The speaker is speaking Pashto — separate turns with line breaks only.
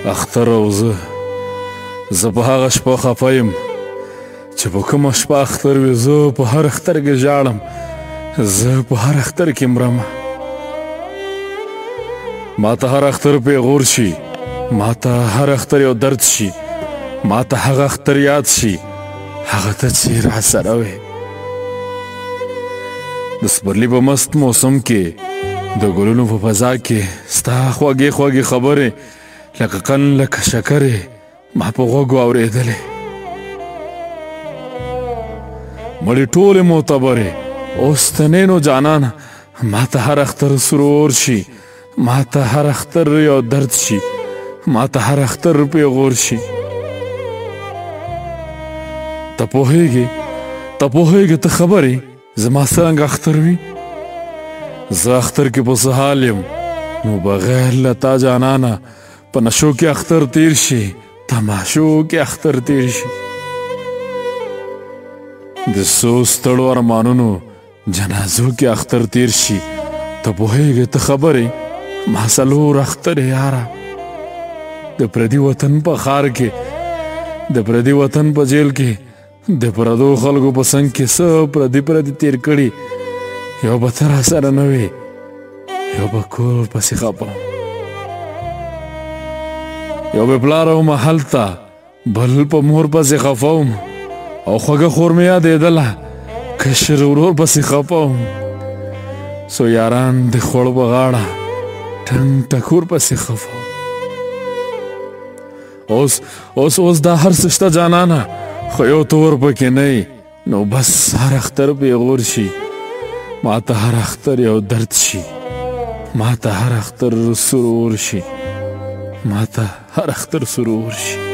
اختر او زه په هغه شپه خفه یم چې په کومه شپه اختر وي زه په هر اختر کې ژاړم زه په هر اختر کې مرم ما ته هر اختر پیغور شي ما ته هر اختر یو درد شي ما ته هغه اختر یاد شي هغه ته چې راسره وې د سپرلي په مست موسم کې د ګلونو په فضا کې ستا خوږې خوږې خبرې لکه قن لکه شکرې ما په غوږو اورېدلې مړې ټولې معتبرې اوستنینو جانانه ما ته هر اختر سرور شي ما ته هر اختر یو درد شي ما ته هر اختر پیغور شي ته پوهېږې ته خبرې زما څرنګه اختر وي زه اختر کې په څه حال یم نو بغیر له تا جانانه په نشو کې اختر تیر شي تماشو کې اختر تیر شي د څو ستړو ارمانونو جنازو کې اختر تیر شي ته پوهېږې ته خبرې ما څلور اختر یاره د پردي وطن په ښار کې د پردي وطن په جیل کې د پردو خلکو په څنګ کې څه پردي تیر کړي یو به ته راسره نه وې یو به کور پسې خپه یو به پلاره ومه هلته بل په مور پسې خفه وم او خوږه خور مې یادېدله کشر ورور پسې خفه وم څو یاران د خوړو په غاړه ټنګ ټکور پسې خفه وم اوس دا هر څه شته جانانه خو یو تور پکې نه نو بس هر اختر پیغور شي ما ته هر اختر یو درد شي ما ته هر اختر سرور شي ما ته هر اختر سرور شي